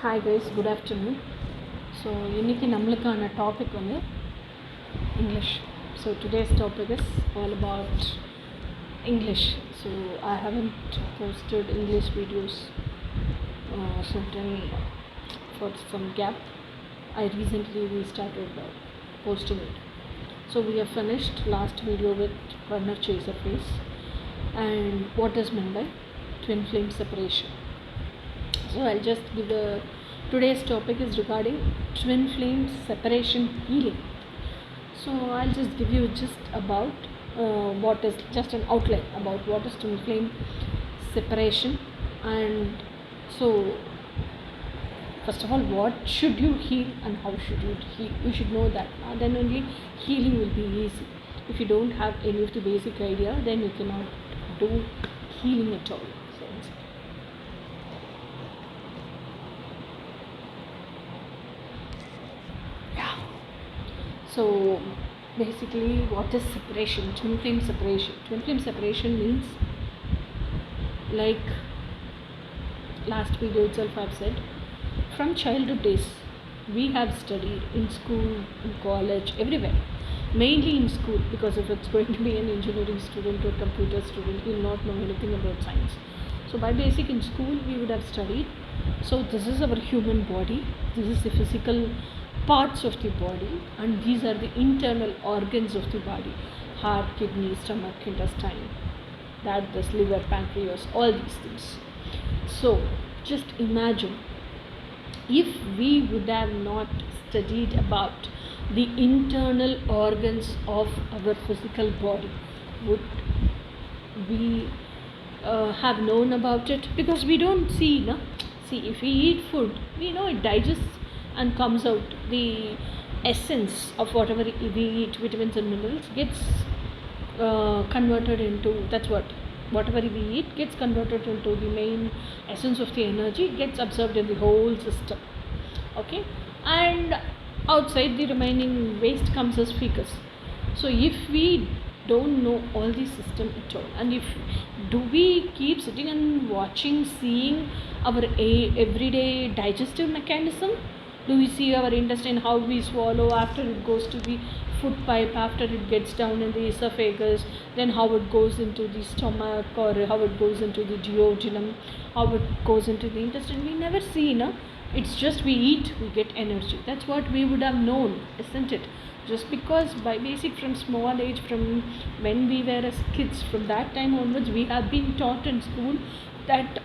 Hi guys, good afternoon. So இன்னைக்கு நம்மளுக்கான topic வந்து English. So today's topic is all about English. So I haven't posted English videos certain for some gap. I recently restarted posting it. So we have finished last video with runner chaser phase and what is meant by twin flame separation. So I'll just give today's topic is regarding twin flame separation healing. So I'll just give you just about what is just an outline about what is twin flame separation. And so first of all, what should you heal and how should you heal? You should know that. Then only healing will be easy. If you don't have any of the basic idea, then you cannot do healing at all. So basically, what is separation? Twin flame separation. Twin flame separation means, like last video itself I've said, from childhood days we have studied in school, in college, everywhere. Mainly in school, because if it's going to be an engineering student or computer student, he will not know anything about science. So by basic in school we would have studied. So this is our human body. This is the physical parts of the body, and these are the internal organs of the body: heart, kidney, stomach, intestine, that this liver, pancreas, all these things. So just imagine if we would have not studied about the internal organs of our physical body, would we have known about it? Because we don't see, no? See, if we eat food, we know it digests and comes out. The essence of whatever we eat, vitamins and minerals, gets converted into, that's whatever we eat gets converted into the main essence of the energy, gets absorbed in the whole system. Okay, and outside the remaining waste comes as fecus. So if we don't know all the system at all, and if do we keep sitting and watching, seeing our everyday digestive mechanism? Do we see our intestine, how we swallow, after it goes to the food pipe, after it gets down in the esophagus, then how it goes into the stomach, or how it goes into the duodenum, how it goes into the intestine? We never see, no? It's just we eat, we get energy. That's what we would have known, isn't it? Just because by basic, from small age, from when we were as kids, from that time onwards, we have been taught in school that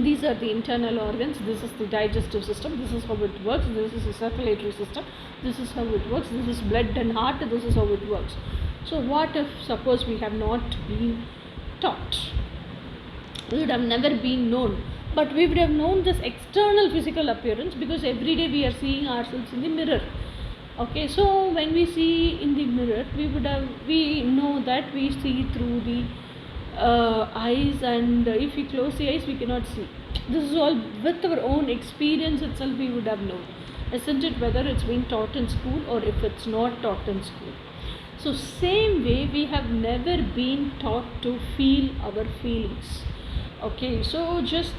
these are the internal organs, this is the digestive system, this is how it works, this is the circulatory system, this is how it works, this is blood and heart, this is how it works. So what if suppose we have not been taught? We would have never been known, but we would have known this external physical appearance, because every day we are seeing ourselves in the mirror. Okay, so when we see in the mirror, we know that we see through the eyes, and if we close the eyes we cannot see. This is all with our own experience itself we would have known, isn't it? Whether it's been taught in school or if it's not taught in school. So same way, we have never been taught to feel our feelings. Okay, so just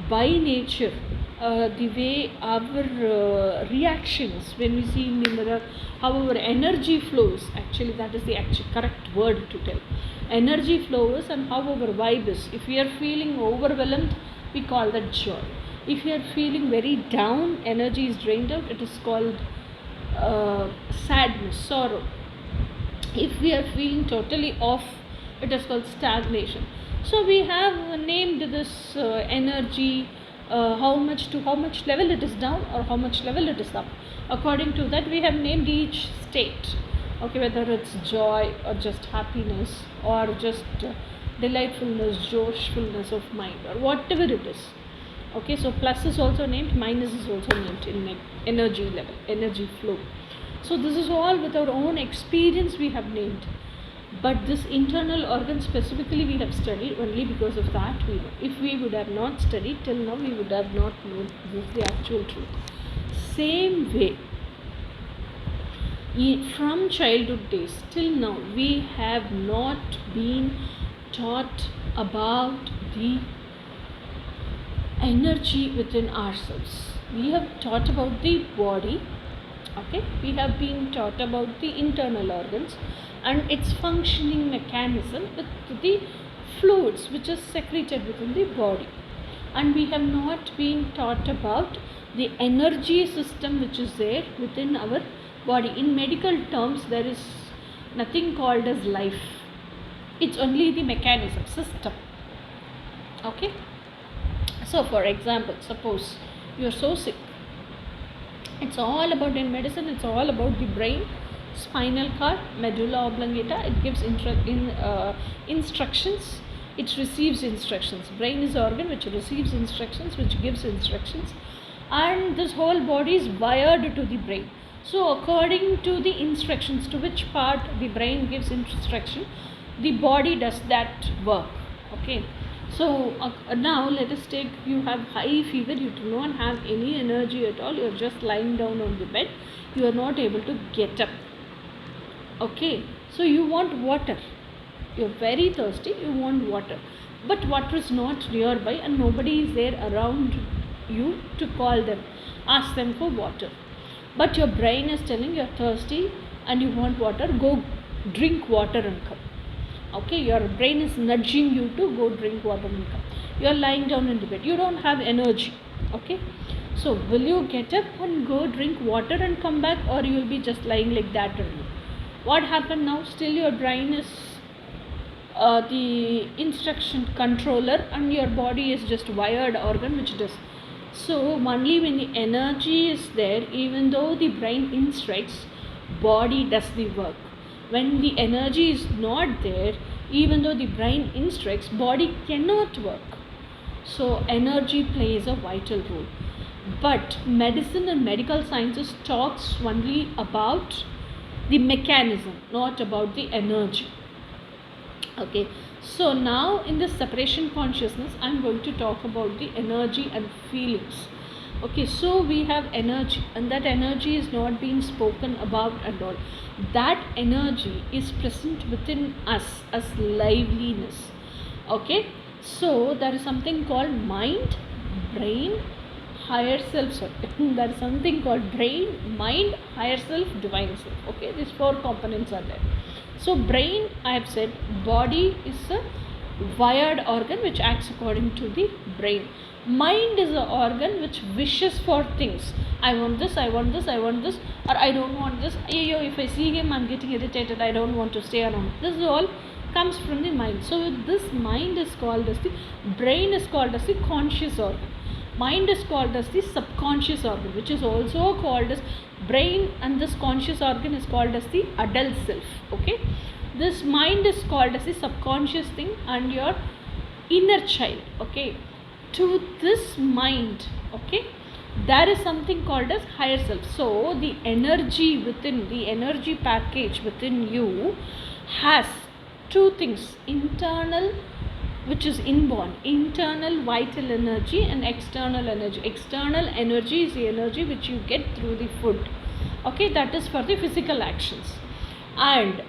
by nature, the way our reactions when we see in the mirror, how our energy flows, actually that is the actual correct word to tell. Energy flows, and how our vibe is. If we are feeling overwhelmed, we call that joy. If we are feeling very down, energy is drained out, it is called sadness, sorrow. If we are feeling totally off, it is called stagnation. So we have named this energy, how much level it is down or how much level it is up. According to that, we have named each state. Okay, whether it's joy or just happiness, or just delightfulness, joyfulness of mind, or whatever it is. Okay, so plus is also named, minus is also named in energy level, energy flow. So this is all with our own experience we have named. But this internal organ specifically we have studied, only because of that we know. If we would have not studied till now, we would have not known this is the actual truth. Same way, from childhood days till now, we have not been taught about the energy within ourselves. We have taught about the body, okay, we have been taught about the internal organs and its functioning mechanism with the fluids which is secreted within the body, and we have not been taught about the energy system which is there within our body. In medical terms, there is nothing called as life, it's only the mechanism system, okay. So for example, suppose you are so sick, it's all about, in medicine it's all about the brain, spinal cord, medulla oblongata. It gives instructions, it receives instructions. Brain is the organ which receives instructions, which gives instructions, and this whole body is wired to the brain. So according to the instructions, to which part the brain gives instruction, the body does that work, okay. So now let us take, you have high fever, you do not have any energy at all, you are just lying down on the bed, you are not able to get up, okay. So you want water, you are very thirsty, you want water, but water is not nearby and nobody is there around you to call them, ask them for water. But your brain is telling you are thirsty and you want water, go drink water and come. Okay, your brain is nudging you to go drink water and come. You are lying down in the bed, you don't have energy, okay. So will you get up and go drink water and come back, or you will be just lying like that only? What happened now? Still your brain is the instruction controller and your body is just wired organ which does. So only when the energy is there, even though the brain instructs, body does the work. When the energy is not there, even though the brain instructs, body cannot work. So energy plays a vital role. But medicine and medical sciences talks only about the mechanism, not about the energy. Okay, so now in this separation consciousness, I am going to talk about the energy and feelings. Okay, so we have energy, and that energy is not being spoken about at all. That energy is present within us as liveliness. Okay, so there is something called mind, brain, higher self. There is something called brain, mind, higher self, divine self. Okay, these four components are there. So brain, I have said, body is a wired organ which acts according to the brain. Mind is an organ which wishes for things. I want this, I want this, I want this, or I don't want this. If I see him, I'm getting irritated, I don't want to stay around. This is all comes from the mind. So this mind is called as the brain, is called as the conscious organ. Mind is called as the subconscious organ, which is also called as brain, and this conscious organ is called as the adult self. Okay, this mind is called as the subconscious thing and your inner child. Okay, to this mind, okay, there is something called as higher self. So the energy within, the energy package within you has two things: internal, which is inborn, internal vital energy, and external energy. External energy is the energy which you get through the food, okay, that is for the physical actions. And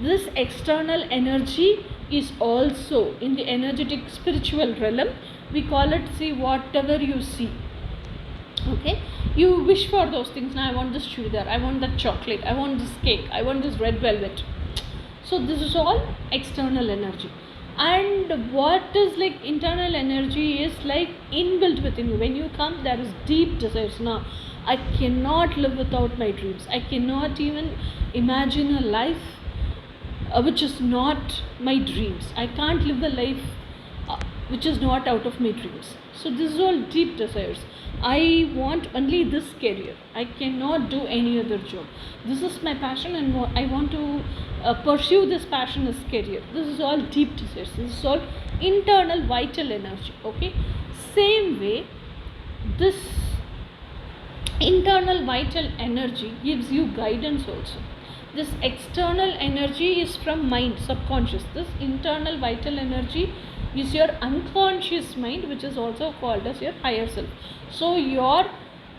this external energy is also in the energetic spiritual realm. We call it, see, whatever you see. Okay, you wish for those things. Now I want this churidar, I want that chocolate, I want this cake, I want this red velvet. So this is all external energy. And what is like internal energy is like inbuilt within you. When you come, there is deep desires. Now I cannot live without my dreams. I cannot even imagine a life which is not my dreams. I can't live a life which is not out of my dreams. So this is all deep desires. I want only this career. I cannot do any other job. This is my passion and I want to pursue this passion as career. This is all deep desires. This is all internal vital energy. Okay. Same way, this internal vital energy gives you guidance also. This external energy is from mind, subconscious. This internal vital energy is your unconscious mind, which is also called as your higher self. So your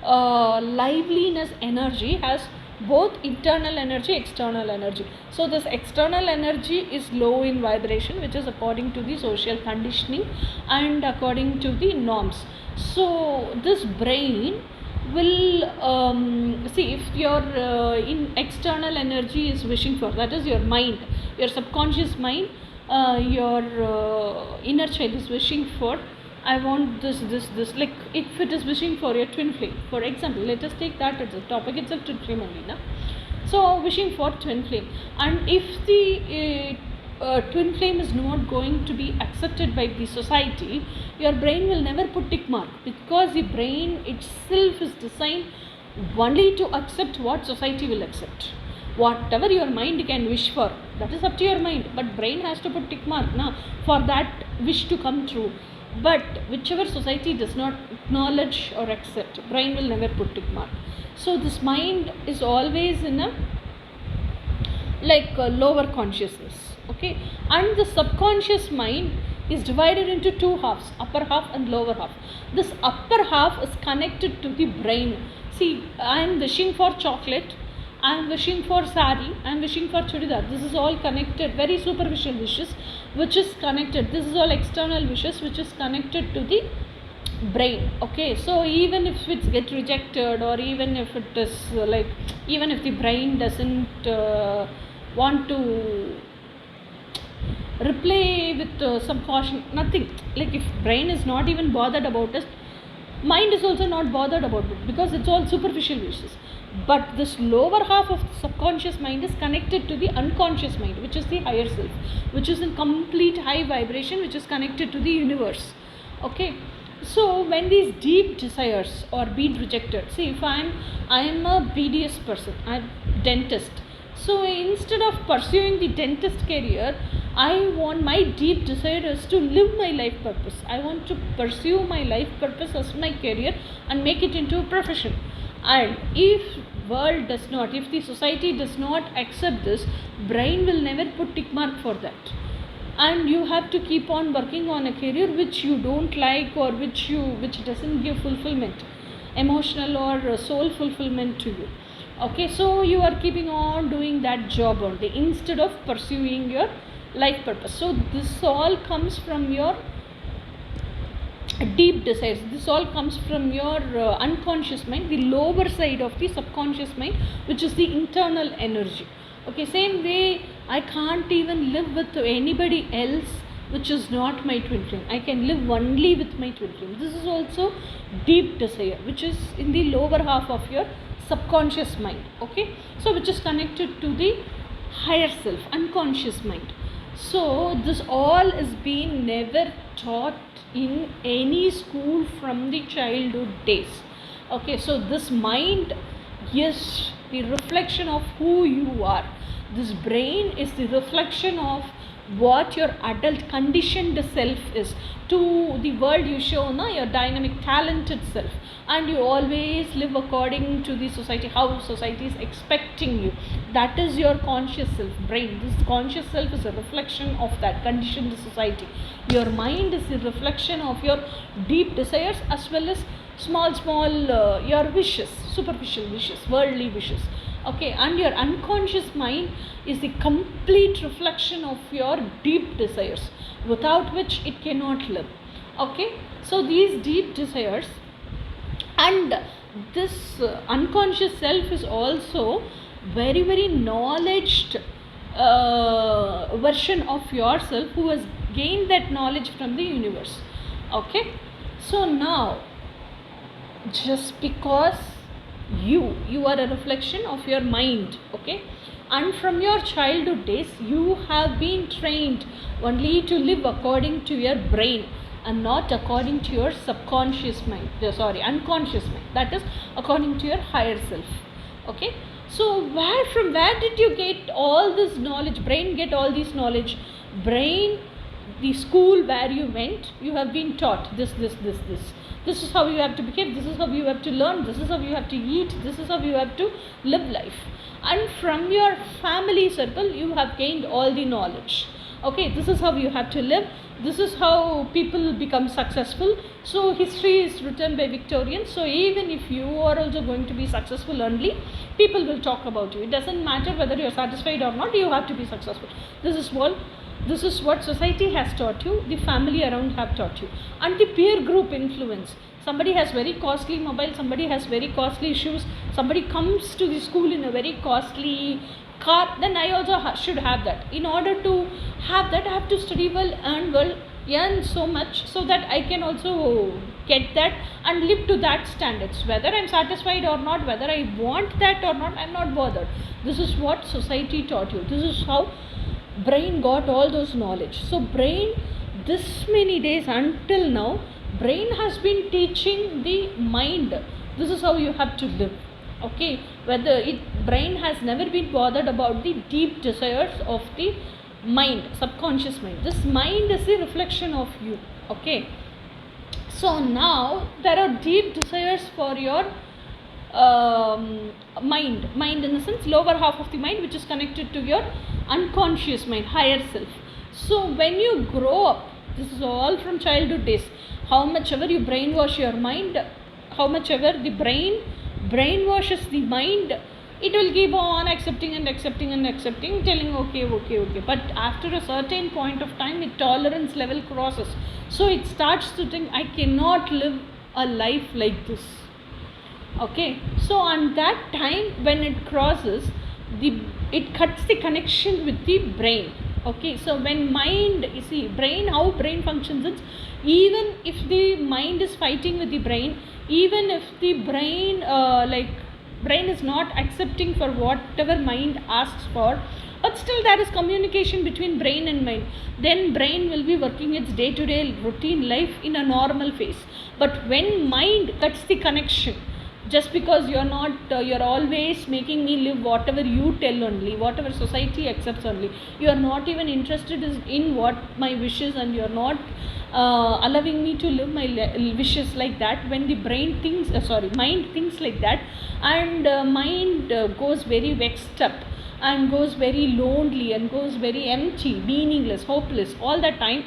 liveliness energy has both internal energy, external energy. So this external energy is low in vibration, which is according to the social conditioning and according to the norms. So this brain will see if your in external energy is wishing for, that is your mind, your subconscious mind, your inner child is wishing for, I want this. Like if it is wishing for your twin flame, for example, let us take that as a topic itself, twin flame only, na? So wishing for twin flame, and if the twin flame is not going to be accepted by the society, your brain will never put tick mark, because the brain itself is designed only to accept what society will accept. Whatever your mind can wish for, that is up to your mind, but brain has to put tick mark na, for that wish to come true. But whichever society does not acknowledge or accept, brain will never put tick mark. So this mind is always in a lower consciousness, okay, and the subconscious mind is divided into two halves, upper half and lower half. This upper half is connected to the brain. See, I am wishing for chocolate, I am wishing for sari, I am wishing for chudidar. This is all connected, very superficial wishes, which is connected. This is all external wishes, which is connected to the brain. Okay, so even if it gets rejected, or even if it is even if the brain doesn't want to reply with some caution, nothing. Like if brain is not even bothered about it, mind is also not bothered about it, because it's all superficial wishes. But this lower half of the subconscious mind is connected to the unconscious mind, which is the higher self, which is in complete high vibration, which is connected to the universe. Okay, so when these deep desires are being rejected, see, if I am a BDS person, I'm dentist. So instead of pursuing the dentist career, I want, my deep desire is to live my life purpose. I want to pursue my life purpose as my career and make it into a profession. And if world does not, if the society does not accept this, brain will never put tick mark for that. And you have to keep on working on a career which you don't like, or which doesn't give fulfillment, emotional or soul fulfillment to you. Okay, so you are keeping on doing that job only instead of pursuing your life purpose. So this all comes from your deep desires. This all comes from your unconscious mind, the lower side of the subconscious mind, which is the internal energy. Okay, same way, I can't even live with anybody else which is not my twin flame. I can live only with my twin flame. This is also deep desire, which is in the lower half of your subconscious mind. Okay, so which is connected to the higher self, unconscious mind. So this all is being never taught in any school from the childhood days. Okay, so this mind is the reflection of who you are. This brain is the reflection of what your adult conditioned self is. To the world you show na, your dynamic talented self, and you always live according to the society, how society is expecting you. That is your conscious self, brain. This conscious self is a reflection of that conditioned society. Your mind is the reflection of your deep desires, as well as small your wishes, superficial wishes, worldly wishes. Okay, and your unconscious mind is the complete reflection of your deep desires, without which it cannot live. Okay, so these deep desires, and this unconscious self is also very knowledged version of yourself, who has gained that knowledge from the universe. Okay, so now, just because you are a reflection of your mind, okay, and from your childhood days you have been trained only to live according to your brain and not according to your subconscious mind, unconscious mind, that is according to your higher self. Okay, so from where did you get all this knowledge? Brain get all this knowledge. Brain, the school where you went, you have been taught this is how you have to behave, this is how you have to learn, this is how you have to eat, this is how you have to live life. And from your family circle you have gained all the knowledge. Okay, this is how you have to live. This is how people become successful. So history is written by Victorians. So even if you are also going to be successful only, people will talk about you. It doesn't matter whether you are satisfied or not, you have to be successful. This is what society has taught you, the family around have taught you, and the peer group influence. Somebody has very costly mobile, somebody has very costly shoes, somebody comes to the school in a very costly car, then I also should have that. In order to have that, I have to study well, earn so much, so that I can also get that and live to that standards. Whether I'm satisfied or not, whether I want that or not, I'm not bothered. This is what society taught you. This is how brain got all those knowledge. So brain, this many days until now, brain has been teaching the mind, this is how you have to live. Okay, whether brain has never been bothered about the deep desires of the mind, subconscious mind. This mind is a reflection of you. Okay, so now there are deep desires for your mind in the sense lower half of the mind, which is connected to your unconscious mind, higher self. So when you grow up, this is all from childhood days, how much ever you brainwash your mind, how much ever the brain brainwashes the mind, it will keep on accepting, telling okay. But after a certain point of time, its tolerance level crosses. So it starts to think, I cannot live a life like this. Okay, so on that time when it crosses, it cuts the connection with the brain. Okay, so when mind, you see, brain, how brain functions is, even if the mind is fighting with the brain, even if the brain brain is not accepting for whatever mind asks for, but still there is communication between brain and mind, then brain will be working its day-to-day routine life in a normal phase. But when mind cuts the connection, just because you're not you're always making me live whatever you tell only, whatever society accepts only, you are not even interested in what my wishes, and you're not allowing me to live my wishes like that. When the brain thinks mind thinks like that, and mind goes very vexed up, and goes very lonely, and goes very empty, meaningless, hopeless all that time,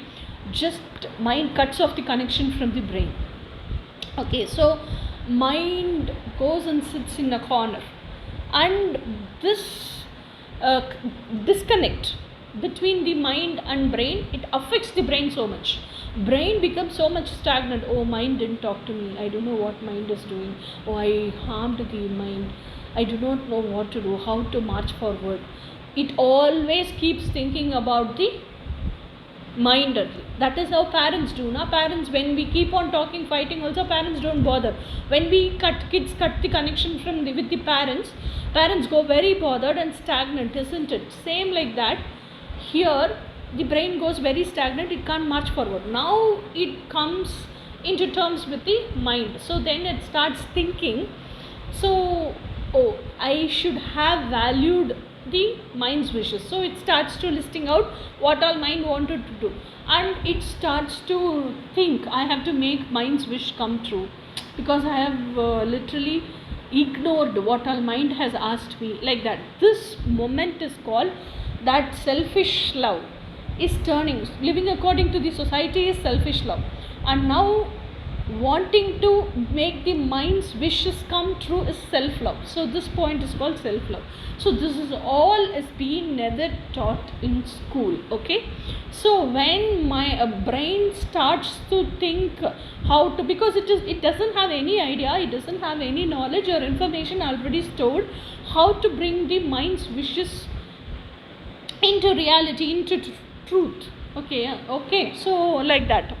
just mind cuts off the connection from the brain. Okay, so mind goes and sits in a corner, and this disconnect between the mind and brain, it affects the brain so much. Brain becomes so much stagnant. Oh, mind didn't talk to me, I don't know what mind is doing. Oh, I harmed the mind, I do not know what to do, how to march forward. It always keeps thinking about the mind only. That is how parents do. Now parents, when we keep on talking, fighting also, parents don't bother. When kids cut the connection with the parents go very bothered and stagnant, isn't it? Same like that here, the brain goes very stagnant, it can't march forward. Now it comes into terms with the mind, so then it starts thinking, so oh, I should have valued the mind's wishes. So it starts to listing out what all mind wanted to do, and it starts to think, I have to make mind's wish come true, because I have literally ignored what all mind has asked me, like that. This moment is called that selfish love is turning. Living according to the society is selfish love, and now wanting to make the mind's wishes come true is self-love. So this point is called self-love. So this is all is being never taught in school. Okay, so when my brain starts to think how to, because it doesn't have any idea, it doesn't have any knowledge or information already stored, how to bring the mind's wishes into reality, into truth. Okay, so like that.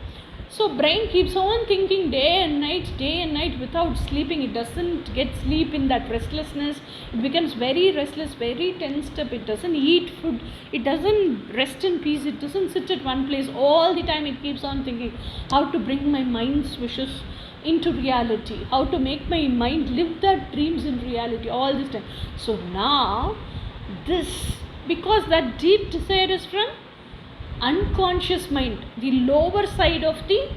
So brain keeps on thinking day and night without sleeping. It doesn't get sleep. In that restlessness, it becomes very restless, very tensed up. It doesn't eat food, it doesn't rest in peace, it doesn't sit at one place. All the time it keeps on thinking how to bring my mind's wishes into reality, how to make my mind live that dreams in reality all this time. So now this, because that deep desire is from unconscious mind, the lower side of the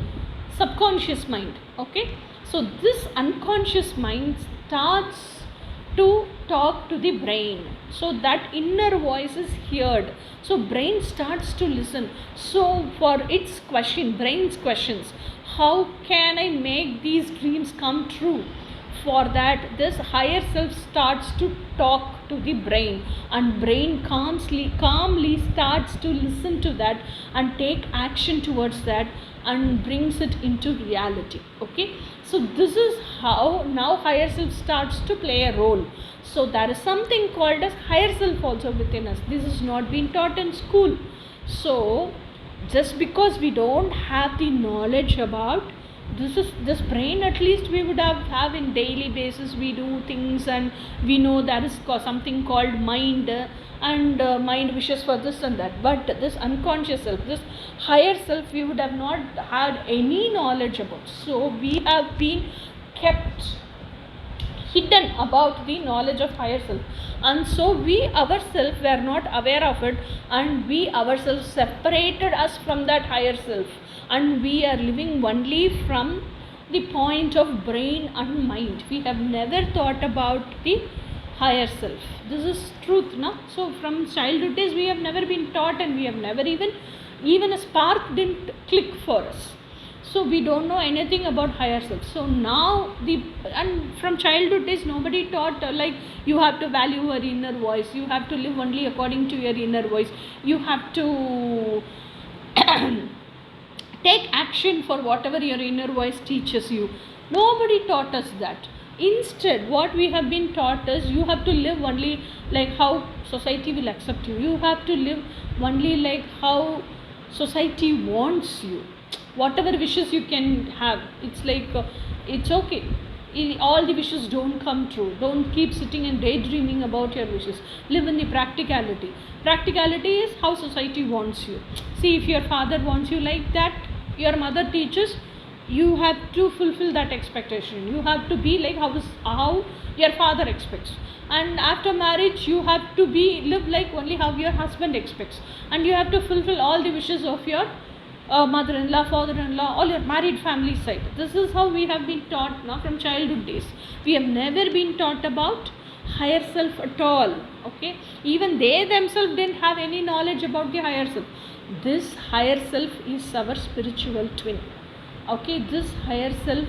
subconscious mind. Okay, so this unconscious mind starts to talk to the brain, so that inner voice is heard. So brain starts to listen. So for its question, brain's questions, how can I make these dreams come true? For that, this higher self starts to talk to the brain, and brain calmly starts to listen to that and take action towards that and brings it into reality. Okay, so this is how now higher self starts to play a role. So there is something called as higher self also within us. This is not being taught in school. So just because we don't have the knowledge about this brain, at least we would have in daily basis, we do things and we know there is something called mind, and mind wishes for this and that. But this unconscious self, this higher self, we would have not had any knowledge about. So we have been kept hidden about the knowledge of higher self, and so we ourselves were not aware of it, and we ourselves separated us from that higher self, and we are living only from the point of brain and mind. We have never thought about the higher self. This is truth, no? So from childhood days we have never been taught, and we have never even a spark didn't click for us. So we don't know anything about higher self. So now and from childhood days nobody taught like you have to value your inner voice, you have to live only according to your inner voice, you have to take action for whatever your inner voice teaches you. Nobody taught us that. Instead, what we have been taught is you have to live only like how society will accept you. You have to live only like how society wants you. Whatever wishes you can have, it's like it's okay. All the wishes don't come true. Don't keep sitting and daydreaming about your wishes. Live in the practicality. Practicality is how society wants you. See, if your father wants you like that, your mother teaches, you have to fulfill that expectation. You have to be like how your father expects. And after marriage, you have to live like only how your husband expects. And you have to fulfill all the wishes of your mother-in-law, father-in-law, all your married family side. This is how we have been taught now from childhood days. We have never been taught about higher self at all. Okay, even they themselves didn't have any knowledge about the higher self. This higher self is our spiritual twin. Okay, this higher self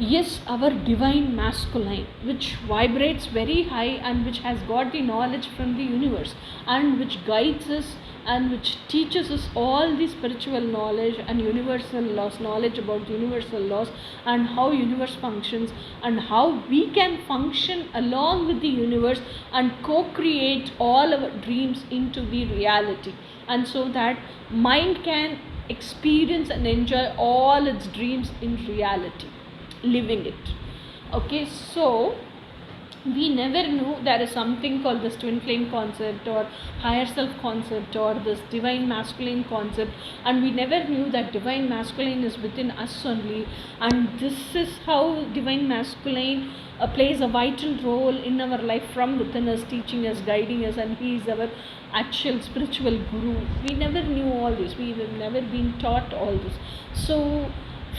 is our divine masculine, which vibrates very high and which has got the knowledge from the universe, and which guides us and which teaches us all the spiritual knowledge and universal laws, knowledge about universal laws and how universe functions and how we can function along with the universe and co-create all our dreams into the reality, and so that mind can experience and enjoy all its dreams in reality, living it. Okay, so we never knew there is something called this twin flame concept or higher self concept or this divine masculine concept, and we never knew that divine masculine is within us only, and this is how divine masculine plays a vital role in our life from within us, teaching us, guiding us, and he is our actual spiritual guru. We never knew all this. We have never been taught all this. So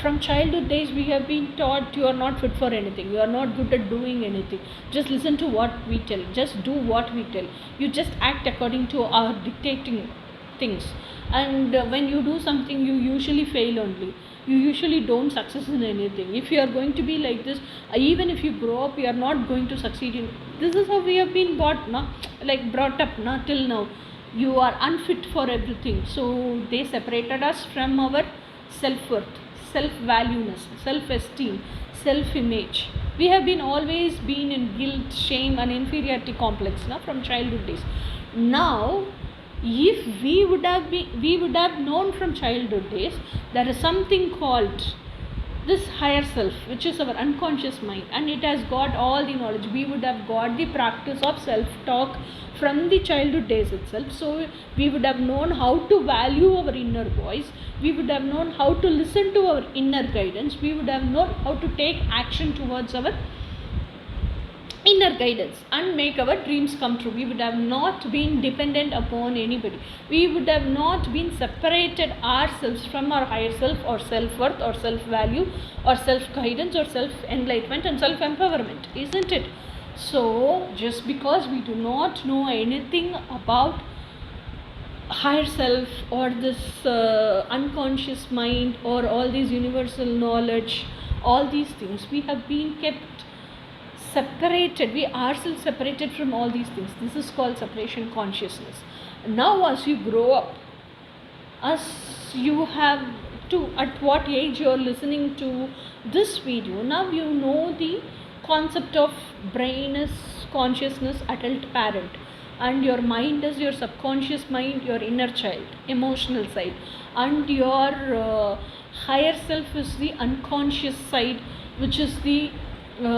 from childhood days we have been taught you are not fit for anything, you are not good at doing anything, just listen to what we tell, just do what we tell, you just act according to our dictating things, and when you do something you usually fail only, you usually don't success in anything. If you are going to be like this, even if you grow up, you are not going to succeed in. This is how we have been brought up till now. You are unfit for everything. So they separated us from our self-worth, self-valueness, self-esteem, self-image. We have been always been in guilt, shame and inferiority complex from childhood days. Now if we would have known from childhood days there is something called this higher self, which is our unconscious mind, and it has got all the knowledge. We would have got the practice of self-talk from the childhood days itself. So we would have known how to value our inner voice, we would have known how to listen to our inner guidance, we would have known how to take action towards our inner guidance and make our dreams come true. We would have not been dependent upon anybody. We would have not been separated ourselves from our higher self or self-worth or self-value or self-guidance or self-enlightenment and self-empowerment, isn't it? So just because we do not know anything about higher self or this unconscious mind or all these universal knowledge, all these things, we have been kept separated, we ourselves separated from all these things. This is called separation consciousness. Now as you grow up, as you have to, at what age you are listening to this video, now you know the concept of brain as consciousness, adult parent, and your mind is your subconscious mind, your inner child, emotional side, and your higher self is the unconscious side, which is the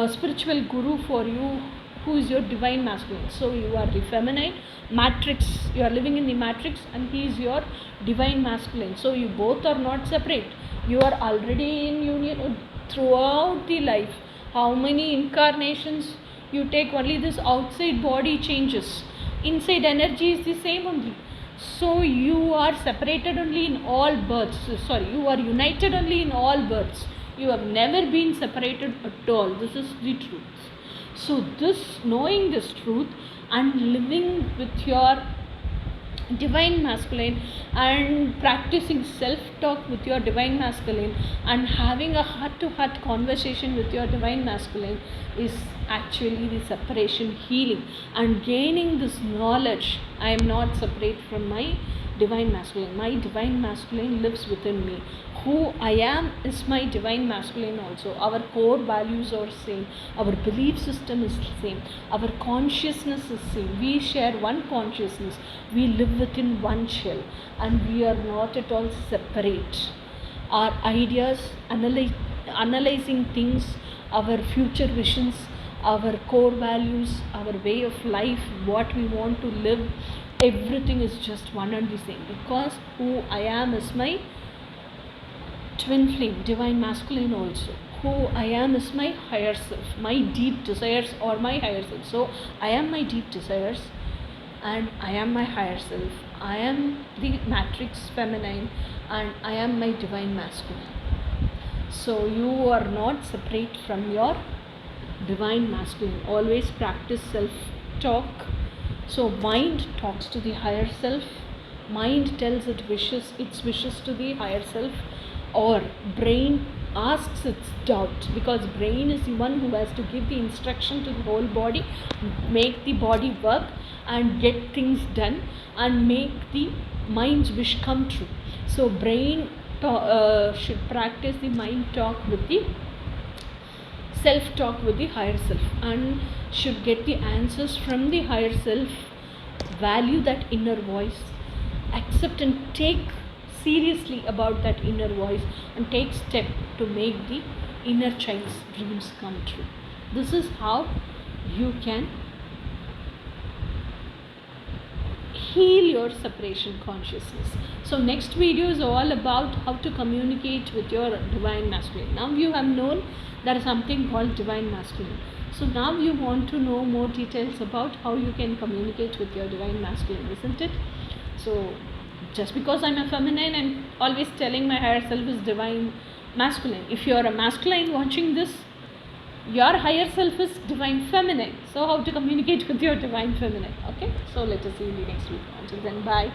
spiritual guru for you, who is your divine masculine. So you are the feminine matrix, you are living in the matrix, and he is your divine masculine. So you both are not separate, you are already in union throughout the life. How many incarnations you take, only this outside body changes, inside energy is the same only. So you are separated only in all births, you are united only in all births. You have never been separated at all. This is the truth. So this, knowing this truth and living with your divine masculine and practicing self-talk with your divine masculine and having a heart-to-heart conversation with your divine masculine is actually the separation healing, and gaining this knowledge. I am not separate from my divine masculine. My divine masculine lives within me. Who I am is my divine masculine also. Our core values are same. Our belief system is same. Our consciousness is same. We share one consciousness. We live within one shell, and we are not at all separate. Our ideas, analyzing things, our future visions, our core values, our way of life, what we want to live, everything is just one and the same, because who I am is my twin flame, divine masculine also. Who I am is my higher self, my deep desires or my higher self. So I am my deep desires and I am my higher self. I am the matrix feminine and I am my divine masculine. So you are not separate from your divine masculine. Always practice self-talk. So mind talks to the higher self. Mind tells its wishes to the higher self, or brain asks its doubt, because brain is the one who has to give the instruction to the whole body, make the body work and get things done and make the mind's wish come true. So brain should practice the mind talk with the self-talk with the higher self, and should get the answers from the higher self. Value that inner voice, accept and take seriously about that inner voice, and take step to make the inner child's dreams come true. This is how you can heal your separation consciousness. So next video is all about how to communicate with your divine masculine. Now you have known there is something called divine masculine. So now you want to know more details about how you can communicate with your divine masculine, isn't it? So just because I'm a feminine, I'm always telling my higher self is divine masculine. If you are a masculine watching this, your higher self is divine feminine. So how to communicate with your divine feminine? Okay, so let us see in the next video. Until then, bye.